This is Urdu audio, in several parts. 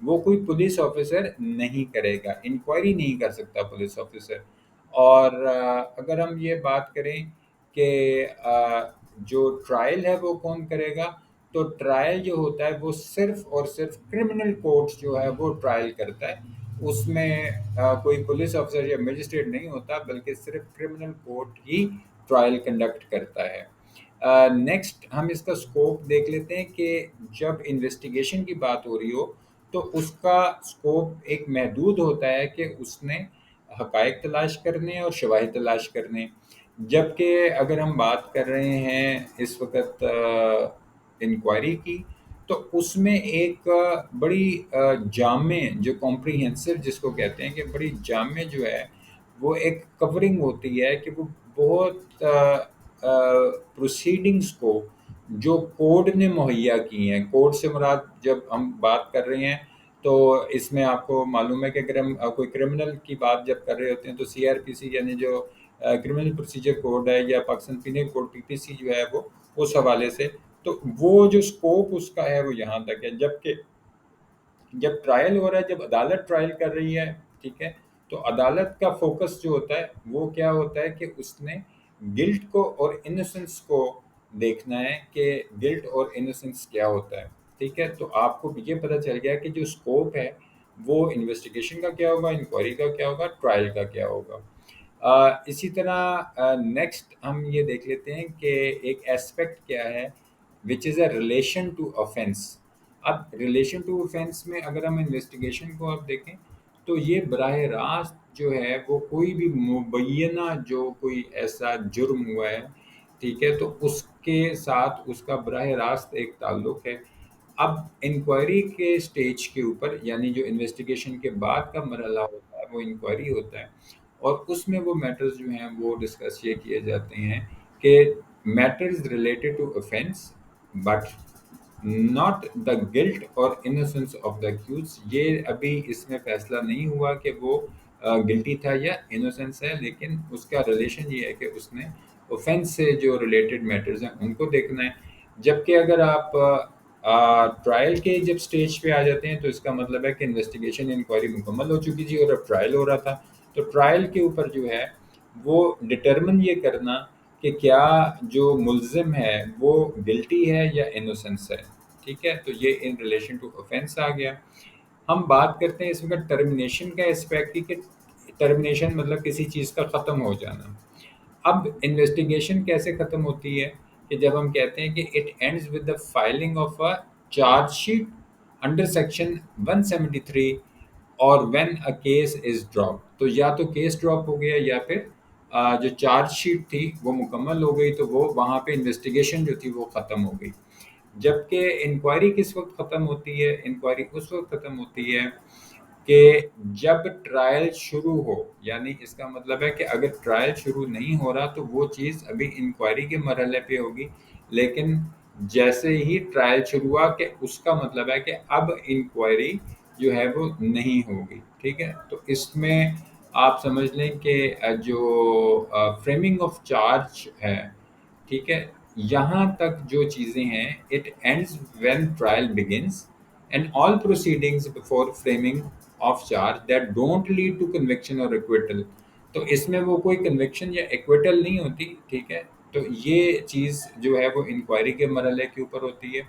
وہ کوئی پولیس آفیسر نہیں کرے گا، انکوائری نہیں کر سکتا پولیس آفیسر۔ اور اگر ہم یہ بات کریں کہ جو ٹرائل ہے وہ کون کرے گا، تو ٹرائل جو ہوتا ہے وہ صرف اور صرف کرمنل کورٹ جو ہے وہ ٹرائل کرتا ہے، اس میں کوئی پولیس آفیسر یا مجسٹریٹ نہیں ہوتا، بلکہ صرف کرمنل کورٹ ہی ٹرائل کنڈکٹ کرتا ہے۔ نیکسٹ ہم اس کا سکوپ دیکھ لیتے ہیں کہ جب انویسٹیگیشن کی بات ہو رہی ہو تو اس کا سکوپ ایک محدود ہوتا ہے کہ اس نے حقائق تلاش کرنے اور شواہد تلاش کرنے، جبکہ اگر ہم بات کر رہے ہیں اس وقت انکوائری کی، تو اس میں ایک بڑی جامع جو کمپریہنسو جس کو کہتے ہیں کہ بڑی جامع جو ہے وہ ایک کورنگ ہوتی ہے کہ وہ بہت پروسیڈنگز کو جو کوڈ نے مہیا کی ہیں، کوڈ سے مراد جب ہم بات کر رہے ہیں تو اس میں آپ کو معلوم ہے کہ اگر ہم کوئی کرمنل کی بات جب کر رہے ہوتے ہیں تو CRPC یعنی جو کرمنل پروسیجر کوڈ ہے، یا پاکستان پینل کوڈ PPC جو ہے وہ اس حوالے سے، تو وہ جو سکوپ اس کا ہے وہ یہاں تک ہے۔ جبکہ جب ٹرائل ہو رہا ہے، جب عدالت ٹرائل کر رہی ہے، ٹھیک ہے، تو عدالت کا فوکس جو ہوتا ہے وہ کیا ہوتا ہے کہ اس نے گلٹ کو اور انوسنس کو دیکھنا ہے کہ گلٹ اور انوسنس کیا ہوتا ہے، ٹھیک ہے۔ تو آپ کو یہ پتہ چل گیا کہ جو سکوپ ہے وہ انویسٹیگیشن کا کیا ہوگا، انکوائری کا کیا ہوگا، ٹرائل کا کیا ہوگا۔ اسی طرح نیکسٹ ہم یہ دیکھ لیتے ہیں کہ ایک ایسپیکٹ کیا ہے وچ از اے ریلیشن ٹو offense۔ اب ریلیشن ٹو offense میں اگر ہم انویسٹیگیشن کو آپ دیکھیں تو یہ براہ راست جو ہے وہ کوئی بھی مبینہ جو کوئی ایسا جرم ہوا ہے، ٹھیک ہے، تو اس کے ساتھ اس کا براہ راست ایک تعلق ہے۔ اب انکوائری کے سٹیج کے اوپر، یعنی جو انویسٹیگیشن کے بعد کا مرحلہ ہوتا ہے وہ انکوائری ہوتا ہے، اور اس میں وہ میٹرز جو ہیں وہ ڈسکس یہ کیے جاتے ہیں کہ matters related to offense but not the guilt اور انوسنس آف دا accused۔ یہ ابھی اس میں فیصلہ نہیں ہوا کہ وہ گلٹی تھا یا انوسنس ہے، لیکن اس کا ریلیشن یہ ہے کہ اس نے اوفینس سے جو ریلیٹڈ میٹرز ہیں ان کو دیکھنا ہے۔ جبکہ اگر آپ ٹرائل کے جب سٹیج پہ آ جاتے ہیں تو اس کا مطلب ہے کہ انویسٹیگیشن انکوائری مکمل ہو چکی تھی اور اب ٹرائل ہو رہا تھا، تو ٹرائل کے اوپر جو ہے وہ ڈٹرمن یہ کرنا کہ کیا جو ملزم ہے وہ گلٹی ہے یا انوسنس ہے، ٹھیک ہے۔ تو یہ ان ریلیشن ٹو offense آ گیا۔ ہم بات کرتے ہیں اس وقت ٹرمینیشن کا اسپیکٹ کی، کہ ٹرمینیشن مطلب کسی چیز کا ختم ہو جانا۔ اب انویسٹیگیشن کیسے ختم ہوتی ہے کہ جب ہم کہتے ہیں کہ it ends with the filing of a charge sheet under section 173 اور when a case is drop, تو یا تو کیس ڈراپ ہو گیا یا پھر جو چارج شیٹ تھی وہ مکمل ہو گئی، تو وہ وہاں پہ انویسٹیگیشن جو تھی وہ ختم ہو گئی۔ جبکہ انکوائری کس وقت ختم ہوتی ہے؟ انکوائری اس وقت ختم ہوتی ہے کہ جب ٹرائل شروع ہو، یعنی اس کا مطلب ہے کہ اگر ٹرائل شروع نہیں ہو رہا تو وہ چیز ابھی انکوائری کے مرحلے پہ ہوگی، لیکن جیسے ہی ٹرائل شروع ہوا کہ اس کا مطلب ہے کہ اب انکوائری جو ہے وہ نہیں ہوگی، ٹھیک ہے۔ تو اس میں آپ سمجھ لیں کہ جو فریمنگ آف چارج ہے، ٹھیک ہے، یہاں تک جو چیزیں ہیں it ends when trial begins and all proceedings before framing of charge that don't lead to conviction or acquittal۔ تو اس میں وہ کوئی کنوکشن یا ایکویٹل نہیں ہوتی، ٹھیک ہے۔ تو یہ چیز جو ہے وہ انکوائری کے مرحلے کے اوپر ہوتی ہے۔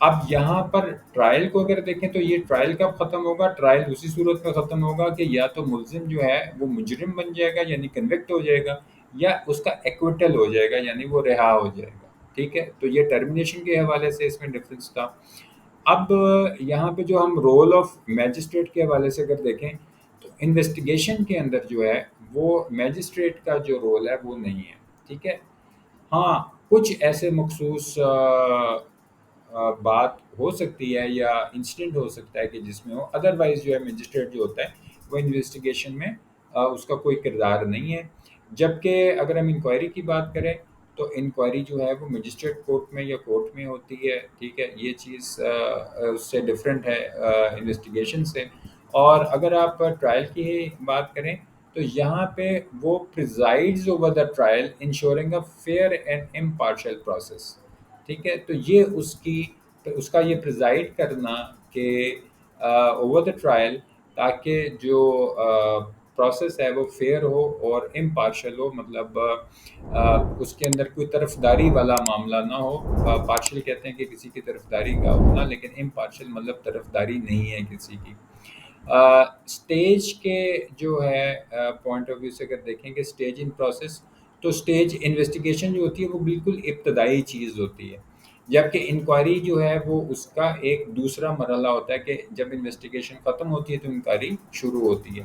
اب یہاں پر ٹرائل کو اگر دیکھیں تو یہ ٹرائل کب ختم ہوگا؟ ٹرائل اسی صورت میں ختم ہوگا کہ یا تو ملزم جو ہے وہ مجرم بن جائے گا یعنی کنوکٹ ہو جائے گا، یا اس کا ایکویٹل ہو جائے گا یعنی وہ رہا ہو جائے گا، ٹھیک ہے۔ تو یہ ٹرمینیشن کے حوالے سے اس میں ڈفرینس تھا۔ اب یہاں پہ جو ہم رول آف میجسٹریٹ کے حوالے سے اگر دیکھیں تو انویسٹیگیشن کے اندر جو ہے وہ میجسٹریٹ کا جو رول ہے وہ نہیں ہے، ٹھیک ہے۔ ہاں، کچھ ایسے مخصوص بات ہو سکتی ہے یا انسیڈنٹ ہو سکتا ہے کہ جس میں ہو، ادروائز جو ہے میجسٹریٹ جو ہوتا ہے وہ انویسٹیگیشن میں اس کا کوئی کردار نہیں ہے۔ جبکہ اگر ہم انکوائری کی بات کریں تو انکوائری جو ہے وہ مجسٹریٹ کورٹ میں یا کورٹ میں ہوتی ہے، ٹھیک ہے۔ یہ چیز اس سے ڈفرینٹ ہے انویسٹیگیشن سے۔ اور اگر آپ ٹرائل کی بات کریں تو یہاں پہ وہ presides over the trial ensuring a fair and impartial process, ٹھیک ہے۔ تو یہ اس کا یہ پریزائڈ کرنا کہ اوور دا ٹرائل، تاکہ جو پروسیس ہے وہ فیئر ہو اور امپارشل ہو، مطلب اس کے اندر کوئی طرف داری والا معاملہ نہ ہو. پارشل کہتے ہیں کہ کسی کی طرف داری کا ہونا، لیکن امپارشل مطلب طرف داری نہیں ہے کسی کی. اسٹیج کے جو ہے پوائنٹ آف ویو سے اگر دیکھیں کہ اسٹیج ان پروسیس، تو اسٹیج انویسٹیگیشن جو ہوتی ہے وہ بالکل ابتدائی چیز ہوتی ہے، جبکہ انکوائری جو ہے وہ اس کا ایک دوسرا مرحلہ ہوتا ہے کہ جب انویسٹیگیشن ختم ہوتی ہے تو انکوائری شروع ہوتی ہے.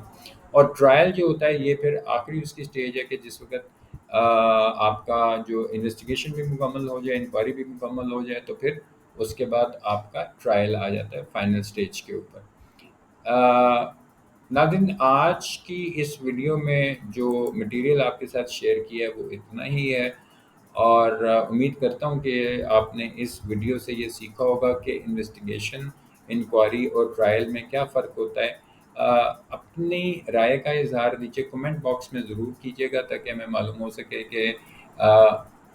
اور ٹرائل جو ہوتا ہے یہ پھر آخری اس کی اسٹیج ہے کہ جس وقت آپ کا جو انویسٹیگیشن بھی مکمل ہو جائے، انکوائری بھی مکمل ہو جائے، تو پھر اس کے بعد آپ کا ٹرائل آ جاتا ہے فائنل اسٹیج کے اوپر. ناظرین، آج کی اس ویڈیو میں جو مٹیریل آپ کے ساتھ شیئر کیا ہے وہ اتنا ہی ہے، اور امید کرتا ہوں کہ آپ نے اس ویڈیو سے یہ سیکھا ہوگا کہ انویسٹیگیشن، انکوائری اور ٹرائل میں کیا فرق ہوتا ہے. اپنی رائے کا اظہار نیچے کمنٹ باکس میں ضرور کیجیے گا، تاکہ ہمیں معلوم ہو سکے کہ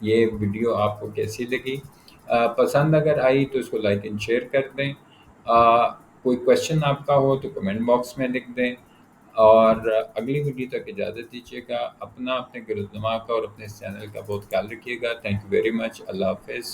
یہ ویڈیو آپ کو کیسی لگی. پسند اگر آئی تو اس کو لائک اینڈ شیئر کر دیں. کوئی کویشچن آپ کا ہو تو کمنٹ باکس میں لکھ دیں. اور اگلی ویڈیو تک اجازت دیجیے گا. اپنا، اپنے گرد دماغ کا اور اپنے اس چینل کا بہت خیال رکھیے گا. Thank you very much. اللہ حافظ.